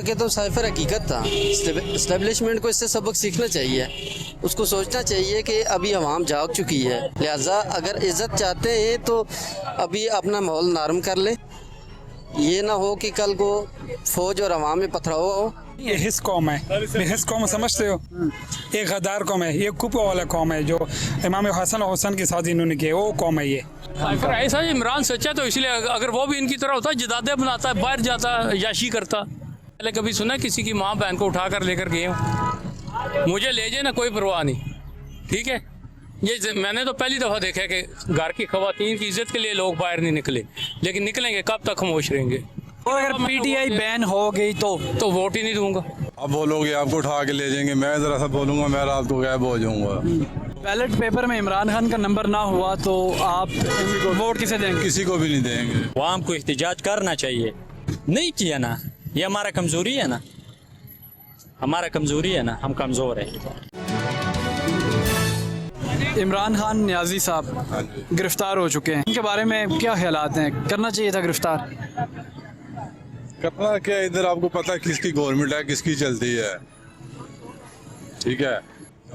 कि तो साइफर हकीकत था। इस्टेब्लिशमेंट को इससे सबक सीखना चाहिए। उसको सोचना चाहिए कि अभी अवाम जाग चुकी है, लिहाजा अगर इज़्ज़त चाहते हैं तो अभी अपना माहौल नरम कर ले। ये ना हो कि कल को फौज और अवाम में पथराव हो। ये हिस कौम है, हिस कौम समझते हो? एक गद्दार कौम है, ये कुपा वाला कौम है जो इमाम हसन और हुसैन की शादी इन्होंने की, वो कौम है ये। अगर ऐसा इमरान सच्चा तो इसलिए अगर वो भी इनकी तरह होता जदादे बनाता बाहर जाता याशी करता। पहले कभी सुना किसी की माँ बहन को उठा कर लेकर गए हूँ? मुझे ले जाए ना, कोई परवाह नहीं, ठीक है। ये मैंने तो पहली दफ़ा देखा है कि घर की खवातीन की इज्जत के लिए लोग बाहर नहीं निकले, लेकिन निकलेंगे कब तक खामोश रहेंगे। और अगर पीटीआई बैन हो गई तो वोट ही नहीं दूंगा। अब बोलोगे आपको उठा के ले जाएंगे, मैं ज़रा सा बोलूँगा मैं रात को गायब हो जाऊँगा। बैलेट पेपर में इमरान खान का नंबर ना हुआ तो आप वोट किसे देंगे? किसी को भी नहीं देंगे। अवाम को एहतजाज करना चाहिए, नहीं किया ना, ये हमारा कमज़ोरी है ना, हमारा कमज़ोरी है ना, हम कमज़ोर हैं। इमरान खान न्याजी साहब गिरफ्तार हो चुके हैं, इनके बारे में क्या ख्यालात हैं? करना चाहिए था गिरफ्तार? करना क्या, इधर आपको पता है किसकी गवर्नमेंट है, किसकी चलती है, ठीक है।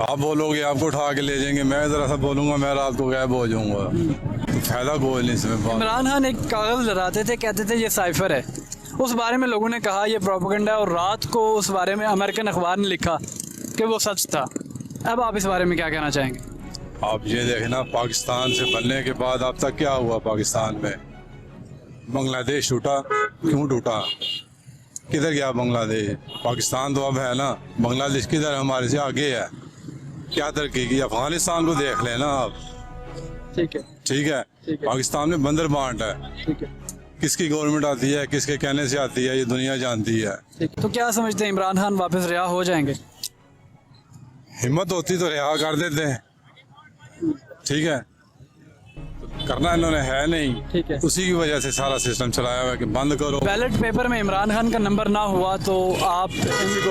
आप बोलोगे आपको उठा के ले जाएंगे, मैं ज़रा सा बोलूँगा मैं रात को गायब हो जाऊँगा, तो फायदा कोई नहीं इसमें। इमरान खान एक कागज़ लहराते थे, कहते थे ये साइफर है, उस बारे में लोगों ने कहा ये प्रोपेगेंडा है, और रात को उस बारे में अमेरिकन अखबार ने लिखा कि वो सच था। अब आप इस बारे में क्या कहना चाहेंगे? आप ये देखना, पाकिस्तान से बनने के बाद अब तक क्या हुआ पाकिस्तान में? बांग्लादेश टूटा, क्यों टूटा? किधर गया बांग्लादेश? पाकिस्तान तो अब है ना, बांग्लादेश किधर हमारे से आगे है, क्या तरक्की की? अफगानिस्तान को देख लेना आप, ठीक है, ठीक है। पाकिस्तान में बंदर बांट है, ठीक है, किसकी गवर्नमेंट आती है, किसके कहने से आती है, ये दुनिया जानती है। तो क्या समझते हैं, इमरान खान वापस रिहा हो जाएंगे? हिम्मत होती तो रिहा कर देते हैं, ठीक है। करना इन्होंने है नहीं, ठीक है। उसी की वजह से सारा सिस्टम चलाया हुआ है कि बंद करो। बैलेट पेपर में इमरान खान का नंबर ना हुआ तो आप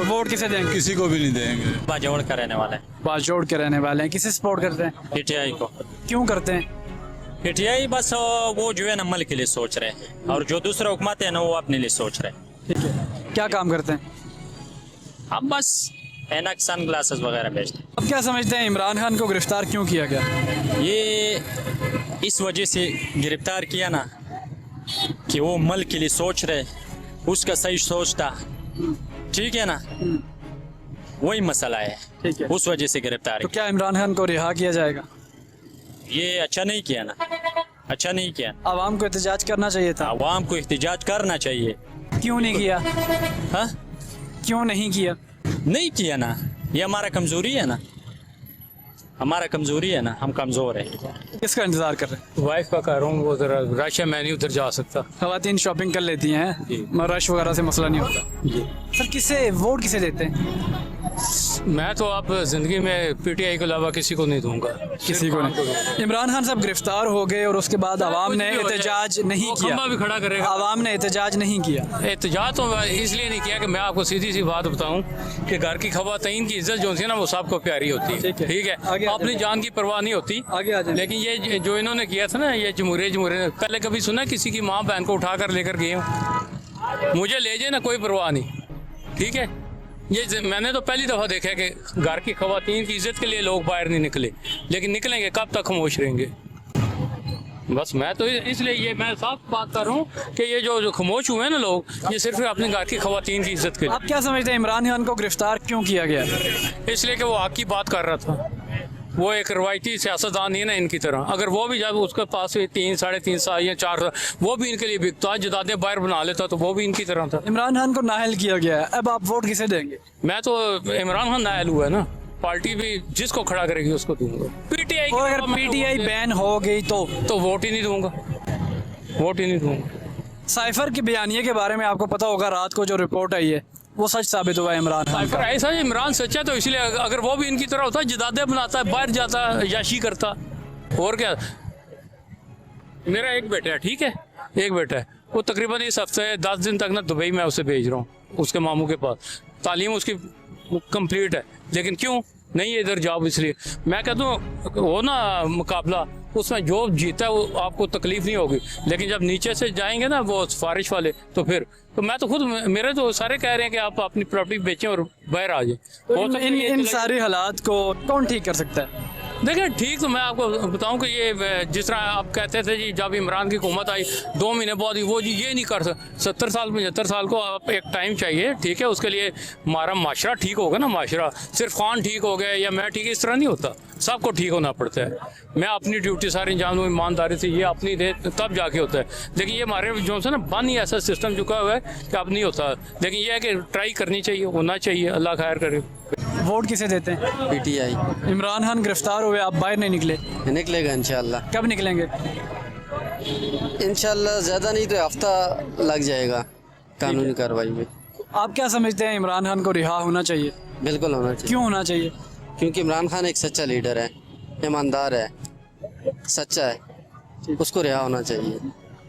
वोट किसे देंगे? किसी को भी नहीं देंगे। बाजोड़ का रहने वाला है, बाजोड़ के रहने वाले हैं, किसे सपोर्ट करते हैं? पीटीआई को। क्यों करते हैं? पीटीआई बस वो जो है ना अमल के लिए सोच रहे हैं, और जो दूसरा हुकूमत है ना वो अपने लिए सोच रहे हैं। ठीक है, क्या काम करते हैं? हम बस एनक सन ग्लासेस वगैरह बेचते हैं। अब क्या समझते हैं, इमरान खान को गिरफ्तार क्यों किया गया? ये इस वजह से गिरफ्तार किया ना कि वो मल के लिए सोच रहे, उसका सही सोचता, ठीक है ना, वही मसला है, ठीक है। उस वजह से गिरफ्तार तो किया। क्या इमरान खान को रिहा किया जाएगा? ये अच्छा नहीं किया ना, अच्छा नहीं किया। आवाम को एहतजाज करना चाहिए था। अवाम को एहतजाज करना चाहिए। क्यों नहीं किया? हाँ, क्यों नहीं किया? नहीं किया ना, ये हमारा कमजोरी है ना, हमारा कमजोरी है ना, हम कमजोर हैं। किसका इंतजार कर रहे हैं? वाइफ का कह रहा हूँ, वो जरा रश है, मैं नहीं उधर जा सकता। खवातीन शॉपिंग कर लेती हैं, मगर रश वगैरह से मसला नहीं होता। जी, सर किसे वोट किसे देते हैं? मैं तो आप जिंदगी में पीटीआई के अलावा किसी को नहीं दूंगा, किसी को नहीं। इमरान खान साहब गिरफ्तार हो गए और उसके बाद आवाम ने एहतजाज नहीं किया। खंबा भी खड़ा करेगा। आवाम ने एहतजाज नहीं किया। एहतजाज तो इसलिए नहीं किया कि मैं आपको सीधी सी बात बताऊं कि घर की खवातीन की इज्जत जो थी ना वो सबको प्यारी होती है, ठीक है। आगे आ अपनी जान की परवाह नहीं होती, आगे आ जाए। लेकिन ये जो इन्होंने किया था ना, ये जमहूरियत पहले कभी सुना किसी की माँ बहन को उठा कर लेकर गए हूँ? मुझे ले जाए ना, कोई परवाह नहीं, ठीक है। ये मैंने तो पहली दफ़ा देखा है कि घर की खवातीन की इज्जत के लिए लोग बाहर नहीं निकले, लेकिन निकलेंगे कब तक खामोश रहेंगे। बस मैं तो इसलिए ये मैं साफ बात कर रहा हूँ कि ये जो खामोश हुए हैं ना लोग, ये सिर्फ अपने घर की खवातीन की इज्जत के लिए। आप क्या समझते हैं, इमरान खान को गिरफ्तार क्यों किया गया? इसलिए कि वो हक की बात कर रहा था। वो एक रवायती सियासतदान नहीं है ना इनकी तरह। अगर वो भी जब उसके पास 3 साढ़े 3 साल या 4 साल वो भी इनके लिए बिकता, जदादे बाहर बना लेता, तो वो भी इनकी तरह था। इमरान खान को नाअहल किया गया है, अब आप वोट किसे देंगे? मैं तो इमरान खान नाअहल हुआ है ना, पार्टी भी जिसको खड़ा करेगी उसको दूंगा। पीटीआई और अगर पीटीआई बैन हो गई तो वोट ही नहीं दूंगा, वोट ही नहीं दूंगा। साइफर के बयानिए के बारे में आपको पता होगा, रात को जो रिपोर्ट आई है वो सच साबित हुआ है इमरान खान का। ऐसा इमरान सच्चा तो इसलिए अगर वो भी इनकी तरह होता जदादे बनाता, बाहर जाता, याशी करता, और क्या। मेरा एक बेटा है, ठीक है, एक बेटा है, वो तकरीबन इस हफ्ते 10 दिन तक ना दुबई में उसे भेज रहा हूँ, उसके मामू के पास। तालीम उसकी कंप्लीट है, लेकिन क्यों नहीं है इधर जॉब? इसलिए मैं कहता हूँ हो ना मुकाबला, उसमें जो जीता है वो आपको तकलीफ नहीं होगी, लेकिन जब नीचे से जाएंगे ना वो सिफारिश वाले, तो फिर तो मैं तो खुद, मेरे तो सारे कह रहे हैं कि आप अपनी प्रॉपर्टी बेचें और बाहर आ जाएं। तो इन सारे हालात को कौन ठीक कर सकता है? देखिए ठीक, तो मैं आपको बताऊं कि ये जिस तरह आप कहते थे जी, जब इमरान की हुकूमत आई 2 महीने बाद ही वो जी ये नहीं कर सकते, 70 साल 75 साल को आप एक टाइम चाहिए, ठीक है, उसके लिए हमारा माशरा ठीक होगा ना, माशरा सिर्फ खान ठीक हो गया या मैं ठीक, इस तरह नहीं होता, सबको ठीक होना पड़ता है। मैं अपनी ड्यूटी सारी अंजाम दूँ ईमानदारी से, ये अपनी दे तब जाके होता है। लेकिन ये हमारे जो है ना बन ही ऐसा सिस्टम चुका हुआ है कि अब नहीं होता, लेकिन ये है कि ट्राई करनी चाहिए, होना चाहिए, अल्लाह खैर करे। वोट किसे देते हैं? पीटीआई। इमरान खान गिरफ्तार हुए, आप बाहर नहीं निकले, निकलेगा इंशाल्लाह। कब निकलेंगे? इंशाल्लाह ज़्यादा नहीं तो हफ्ता लग जाएगा कानूनी कार्रवाई में। आप क्या समझते हैं, इमरान खान को रिहा होना चाहिए? बिल्कुल होना चाहिए। क्यों होना चाहिए? क्योंकि इमरान खान एक सच्चा लीडर है, ईमानदार है, सच्चा है, उसको रिहा होना चाहिए।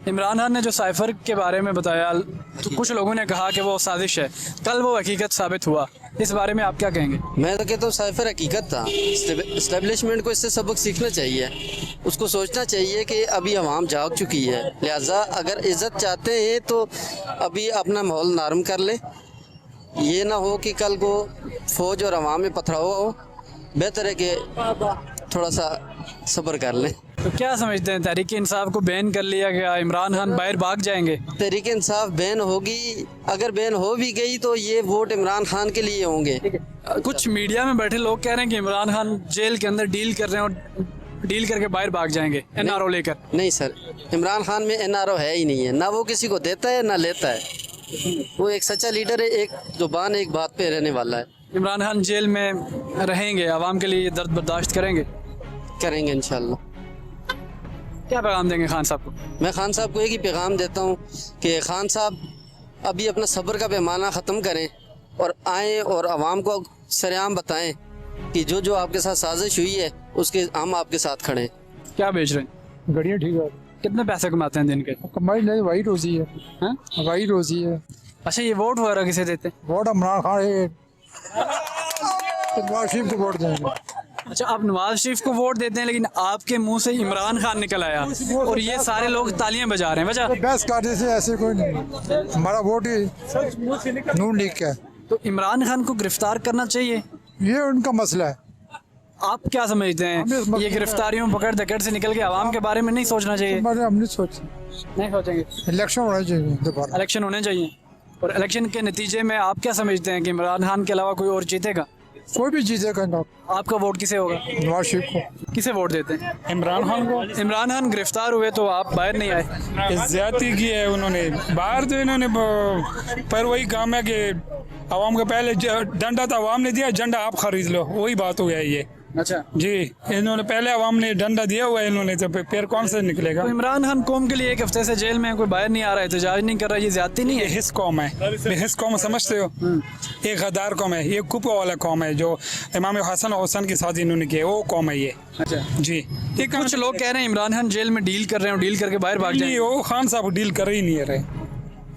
इमरान खान ने जो साइफर के बारे में बताया, तो कुछ लोगों ने कहा कि वो साजिश है, कल वो हकीकत साबित हुआ, इस बारे में आप क्या कहेंगे? मैं तो कहता हूँ साइफर हकीकत था। इस्टेब्लिशमेंट को इससे सबक सीखना चाहिए, उसको सोचना चाहिए कि अभी अवाम जाग चुकी है, लिहाजा अगर इज़्ज़त चाहते हैं तो अभी अपना माहौल नरम कर ले, ये ना हो कि कल को फ़ौज और अवाम में पथराव हो, बेहतर है कि थोड़ा सा सब्र कर लें। तो क्या समझते हैं, तहरीक इंसाफ को बैन कर लिया गया, इमरान खान बाहर भाग जाएंगे? तहरीक इंसाफ बैन होगी, अगर बैन हो भी गई तो ये वोट इमरान खान के लिए होंगे। कुछ मीडिया में बैठे लोग कह रहे हैं कि इमरान खान जेल के अंदर डील कर रहे हैं और डील करके बाहर भाग जाएंगे एनआरओ लेकर। नहीं सर, इमरान खान में एनआरओ है ही नहीं है, ना वो किसी को देता है ना लेता है, वो एक सच्चा लीडर है, एक जुबान एक बात पे रहने वाला है। इमरान खान जेल में रहेंगे, आवाम के लिए दर्द बर्दाश्त करेंगे? करेंगे इंशाल्लाह। क्या पैगाम देंगे खान साहब को? मैं खान साहब को एक ही पैगाम देता हूँ कि खान साहब अभी अपना सब्र का पैमाना ख़त्म करें और आएँ और आवाम को सरेआम बताएं कि जो जो आपके साथ साजिश हुई है उसके हम आपके साथ खड़े हैं। क्या बेच रहे हैं? घड़ियाँ ठीक है। कितने पैसे कमाते हैं दिन के? कमाई नहीं, वही रोजी है। हाँ? वही रोजी है। अच्छा, ये वोट वगैरह किसे देते हैं? वोट इमरान खान है, नवाज शरीफ को वोट देंगे। अच्छा, आप नवाज शरीफ को वोट देते हैं, लेकिन आपके मुंह से इमरान खान निकल आया और ये सारे लोग तालियां बजा रहे हैं, वजह? बहस करने से ऐसे कोई नहीं, हमारा वोट ही नून लीग का है। तो इमरान खान को गिरफ्तार करना चाहिए, ये उनका मसला है। आप क्या समझते हैं? ये गिरफ्तारियों पकड़ दकड़ से निकल के आवाम के बारे में नहीं सोचना चाहिए? हमारे हम नहीं सोचे, नहीं सोचेंगे। इलेक्शन होना चाहिए दोबारा। इलेक्शन होने चाहिए, और इलेक्शन के नतीजे में आप क्या समझते हैं कि इमरान खान के अलावा कोई और जीतेगा? कोई भी जीतेगा ना। आपका वोट किसे होगा? नवाज शरीफ को। किसे वोट देते हैं? इमरान खान को। इमरान खान गिरफ्तार हुए तो आप बाहर नहीं आए। ज्यादती की है उन्होंने, बाहर तो इन्होंने पर वही काम है कि आवाम को पहले डंडा तो आवाम ने दिया, झंडा आप खरीद लो, वही बात हो गया ये। अच्छा जी, इन्होंने पहले आवाम ने डंडा दिया हुआ है इन्होंने, तो फिर कौन से निकलेगा? तो इमरान खान कौम के लिए 1 हफ्ते से जेल में है, कोई बाहर नहीं आ रहा है, एहतजाज नहीं कर रहा, ये ज्यादती नहीं ये है? हिस्स कौम है, हिस्स कौम समझते हो? एक गद्दार कौम है, ये कुपा वाला कौम है जो इमाम हसन हुसैन के साथ इन्होंने किया, वो कौम है ये। अच्छा जी, ये कुछ लोग कह रहे हैं इमरान खान जेल में डील कर रहे हैं, डील करके बाहर भाग नहीं, जाएंगे। वो खान साहब डील कर ही नहीं रहे,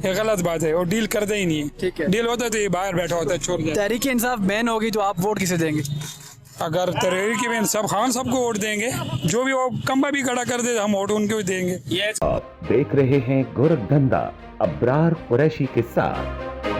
ये गलत बात है, वो डील करते ही नहीं ठीक है। है। डील होता तो ये बाहर बैठा होता, छोड़ जाए। तहरीक इंसाफ बैन होगी तो आप वोट किसे देंगे? अगर तहरीक की सब खान सबको वोट देंगे, जो भी वो कम्बा भी खड़ा कर दे हम वोट उनको ही देंगे। आप देख रहे हैं गोरखधंधा अब्रार कुरैशी के साथ।